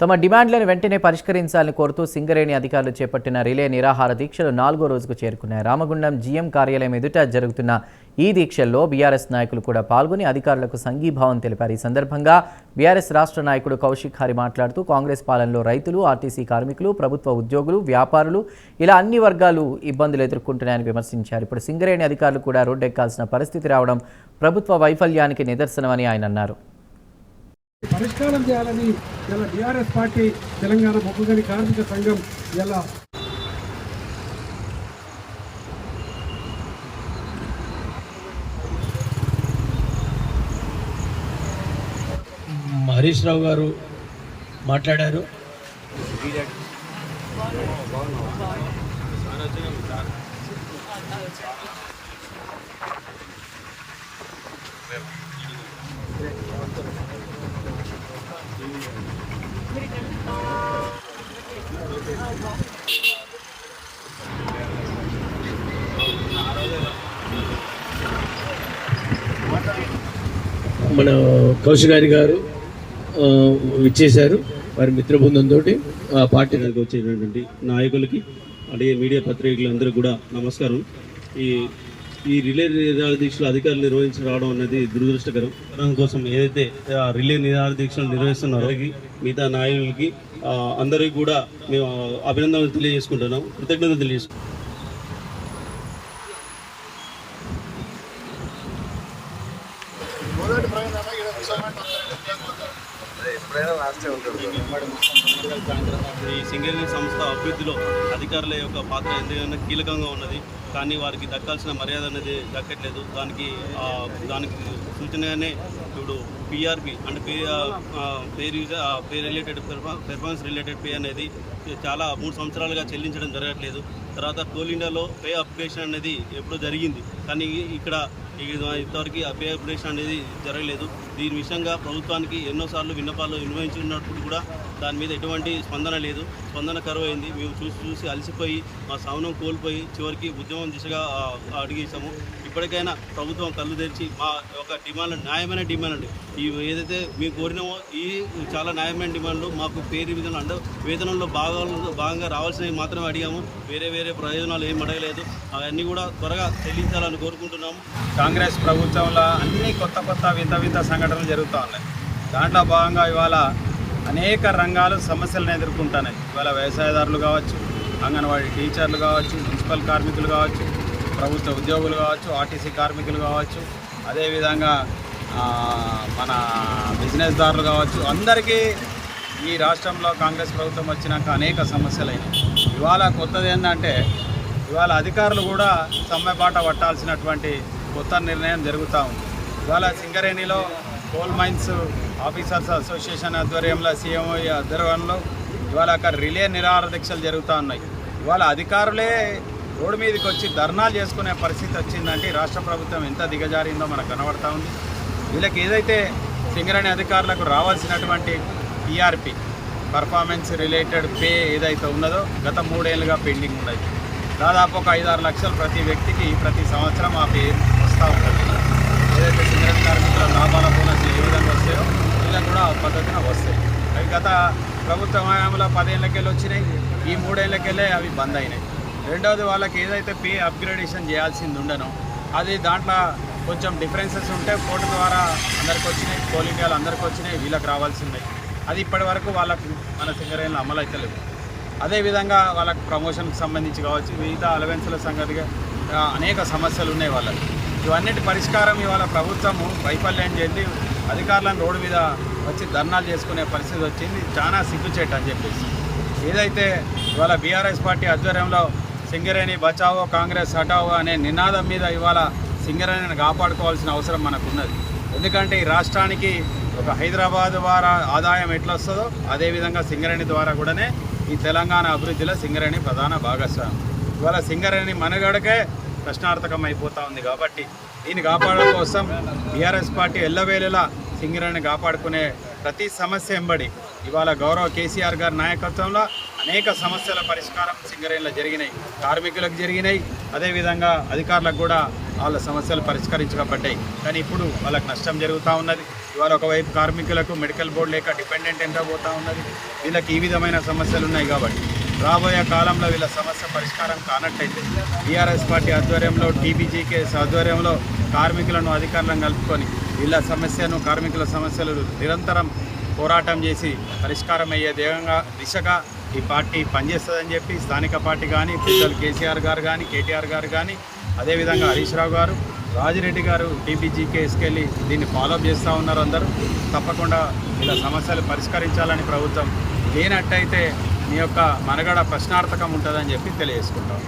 తమ డిమాండ్లను వెంటనే పరిష్కరించాలని కోరుతూ సింగరేణి అధికారులు చేపట్టిన రిలే నిరాహార దీక్షలు 4వ రోజుకు చేరుకున్నాయి. రామగుండం జీఎం కార్యాలయం ఎదుట జరుగుతున్న ఈ దీక్షల్లో బీఆర్ఎస్ నాయకులు కూడా పాల్గొని అధికారులకు సంఘీభావం తెలిపారు. ఈ సందర్భంగా బీఆర్ఎస్ రాష్ట్ర నాయకుడు కౌశిక్ హరి మాట్లాడుతూ కాంగ్రెస్ పాలనలో రైతులు, ఆర్టీసీ కార్మికులు, ప్రభుత్వ ఉద్యోగులు, వ్యాపారులు ఇలా అన్ని వర్గాలు ఇబ్బందులు ఎదుర్కొంటున్నాయని విమర్శించారు. ఇప్పుడు సింగరేణి అధికారులు కూడా రోడ్డెక్కాల్సిన పరిస్థితి రావడం ప్రభుత్వ వైఫల్యానికి నిదర్శనమని ఆయన అన్నారు. పరిష్కారం చేయాలని ఇలా బీఆర్ఎస్ పార్టీ తెలంగాణ బొగ్గుగని కార్మిక సంఘం ఇలా హరీష్ రావు గారు మాట్లాడారు. మన కౌశిక్ గారు ఇచ్చేశారు. వారి మిత్ర బృందంతో పార్టీ దగ్గరకు వచ్చేటటువంటి నాయకులకి అలాగే మీడియా పత్రికలందరూ కూడా నమస్కారం. ఈ రిలే నిరాహార దీక్షలు అధికారులు నిర్వహించి రావడం అనేది దురదృష్టకరం. కోసం ఏదైతే రిలే నిరాహార దీక్షలు నిర్వహిస్తున్నారో మిగతా నాయకులకి అందరికీ కూడా మేము అభినందనలు తెలియజేసుకుంటున్నాం, కృతజ్ఞతలు తెలియజేసుకుంటాం. ఈ సింగరేణి సంస్థ అభివృద్ధిలో అధికారుల యొక్క పాత్ర ఎందుకంటే కీలకంగా ఉన్నది. కానీ వారికి దక్కాల్సిన మర్యాద అనేది దక్కట్లేదు. దానికి సూచనగానే ఇప్పుడు పిఆర్పి అంటే pay related performance related pay అనేది చాలా 3 సంవత్సరాలుగా చెల్లించడం జరగట్లేదు. తర్వాత కోల్ ఇండియాలో పే అప్డేషన్ అనేది ఎప్పుడో జరిగింది, కానీ ఇక్కడ ఇంతవరకు ఆ పే అప్డేషన్ అనేది జరగలేదు. దీని విషయంగా ప్రభుత్వానికి ఎన్నోసార్లు విన్నపాలు వినియోగించినప్పుడు కూడా దాని మీద ఎటువంటి స్పందన లేదు. స్పందన కరువైంది. మేము చూసి అలసిపోయి మా సహనం కోల్పోయి చివరికి ఉద్యమం దిశగా అడిగేసాము. ఇప్పటికైనా ప్రభుత్వం కళ్ళు తెరిచి మా యొక్క డిమాండ్ న్యాయమైన డిమాండ్ అండి, ఈ ఏదైతే మేము కోరినామో ఈ చాలా న్యాయమైన డిమాండ్లు మాకు పేరు విధానం అంటే వేతనంలో భాగంగా రావాల్సినవి మాత్రమే అడిగాము. వేరే ప్రయోజనాలు ఏం అడగలేదు. అవన్నీ కూడా త్వరగా చెల్లించాలని కోరుకుంటున్నాము. కాంగ్రెస్ ప్రభుత్వంలో అన్ని కొత్త వింత సంఘటనలు జరుగుతూ ఉన్నాయి. దాంట్లో భాగంగా ఇవాళ అనేక రంగాలు సమస్యలను ఎదుర్కొంటున్నాయి. ఇవాళ వ్యవసాయదారులు కావచ్చు, అంగన్వాడీ టీచర్లు కావచ్చు, మున్సిపల్ కార్మికులు కావచ్చు, ప్రభుత్వ ఉద్యోగులు కావచ్చు, ఆర్టీసీ కార్మికులు కావచ్చు, అదేవిధంగా మన బిజినెస్దారులు కావచ్చు, అందరికీ ఈ రాష్ట్రంలో కాంగ్రెస్ ప్రభుత్వం వచ్చినాక అనేక సమస్యలు అయినాయి. ఇవాళ కొత్తది ఏంటంటే ఇవాళ అధికారులు కూడా సమ్మెబాట పట్టాల్సినటువంటి కొత్త నిర్ణయం జరుగుతూ ఉంది. ఇవాళ సింగరేణిలో కోల్ మైన్స్ ఆఫీసర్స్ అసోసియేషన్ ఆధ్వర్యంలో సిఎంఓ ఆధ్వర్యంలో ఇవాళ అక్కడ రిలే నిరాహార దీక్షలు జరుగుతూ ఉన్నాయి. ఇవాళ అధికారులే రోడ్డు మీదకి వచ్చి ధర్నాలు చేసుకునే పరిస్థితి వచ్చిందంటే రాష్ట్ర ప్రభుత్వం ఎంత దిగజారిందో మనకు కనబడతా ఉంది. వీళ్ళకి ఏదైతే సింగరేణి అధికారులకు రావాల్సినటువంటి పిఆర్పి పర్ఫార్మెన్స్ రిలేటెడ్ పే ఏదైతే ఉన్నదో గత 3 ఏళ్ళుగా పెండింగ్ ఉన్నది. దాదాపు ఒక 5-6 లక్షలు ప్రతి వ్యక్తికి ప్రతి సంవత్సరం ఆ పే వస్తూ ఉంటుంది. ఏదైతే సింగరేణి కార్మికుల లాభాల బోనస్లు ఏ విధంగా వస్తాయో వీళ్ళకి కూడా పద్ధతిన వస్తాయి. అవి గత ప్రభుత్వ హయాంలో 10 ఏళ్ళకెళ్ళి వచ్చినాయి. ఈ 3 ఏళ్ళకెళ్ళే అవి బంద్ అయినాయి. రెండవది వాళ్ళకి ఏదైతే పే అప్గ్రేడేషన్ చేయాల్సింది ఉండనో అది దాంట్లో కొంచెం డిఫరెన్సెస్ ఉంటే కోర్టు ద్వారా అందరికి వచ్చినాయి, కోల్ ఇండియాలో అందరికి వచ్చినాయి, వీళ్ళకి రావాల్సిందే. అది ఇప్పటి వరకు వాళ్ళకు మన సింగరేణిలో అమలు అవుతలేదు. అదేవిధంగా వాళ్ళకి ప్రమోషన్కి సంబంధించి కావచ్చు, మిగతా అలవెన్స్ల సంగతిగా అనేక సమస్యలు ఉన్నాయి వాళ్ళకి. ఇవన్నిటి పరిష్కారం ఇవాళ ప్రభుత్వము వైఫల్యం చెంది అధికారులను రోడ్డు మీద వచ్చి ధర్నాలు చేసుకునే పరిస్థితి వచ్చింది. చాలా సిగ్గుచేట అని చెప్పేసి ఏదైతే ఇవాళ బీఆర్ఎస్ పార్టీ ఆధ్వర్యంలో సింగరేణి బచావో కాంగ్రెస్ హటావో అనే నినాదం మీద ఇవాళ సింగరేణిని కాపాడుకోవాల్సిన అవసరం మనకున్నది. ఎందుకంటే ఈ రాష్ట్రానికి ఒక హైదరాబాద్ ద్వారా ఆదాయం ఎట్లా వస్తుందో అదేవిధంగా సింగరేణి ద్వారా కూడానే ఈ తెలంగాణ అభివృద్ధిలో సింగరేణి ప్రధాన భాగస్వామ్యం. ఇవాళ సింగరేణి మనుగడకే ప్రశ్నార్థకం అయిపోతూ ఉంది. కాబట్టి దీన్ని కాపాడడం కోసం బీఆర్ఎస్ పార్టీ ఎల్లవేళలా సింగరేణిని కాపాడుకునే ప్రతి సమస్య ఎంబడి ఇవాళ గౌరవ కేసీఆర్ గారి నాయకత్వంలో అనేక సమస్యల పరిష్కారం సింగరేణిలో జరిగినాయి, కార్మికులకు జరిగినాయి, అదేవిధంగా అధికారులకు కూడా వాళ్ళ సమస్యలు పరిష్కరించబడ్డాయి. కానీ ఇప్పుడు వాళ్ళకి నష్టం జరుగుతూ ఉన్నది. ఇవాళ ఒకవైపు కార్మికులకు మెడికల్ బోర్డు లేక డిపెండెంట్ ఎంత పోతూ ఉన్నది. వీళ్ళకి ఈ విధమైన సమస్యలు ఉన్నాయి కాబట్టి రాబోయే కాలంలో వీళ్ళ సమస్య పరిష్కారం కానట్టయితే టీఆర్ఎస్ పార్టీ ఆధ్వర్యంలో టీబీజీకేఎస్ ఆధ్వర్యంలో కార్మికులను అధికారులను కలుపుకొని వీళ్ళ సమస్యను కార్మికుల సమస్యలు నిరంతరం పోరాటం చేసి పరిష్కారం అయ్యే దిశగా ఈ పార్టీ పనిచేస్తుందని చెప్పి స్థానిక పార్టీ కానీ పెద్దలు కేసీఆర్ గారు కానీ కేటీఆర్ గారు కానీ అదేవిధంగా హరీష్ రావు గారు రాజిరెడ్డి గారు టీబీజీకేఎస్కి వెళ్ళి దీన్ని ఫాలోఅప్ చేస్తూ ఉన్నారు. అందరూ తప్పకుండా ఇలా సమస్యలు పరిష్కరించాలని ప్రభుత్వం లేనట్టయితే మీ యొక్క మనగడ ప్రశ్నార్థకం ఉంటుందని చెప్పి తెలియజేసుకుంటాం.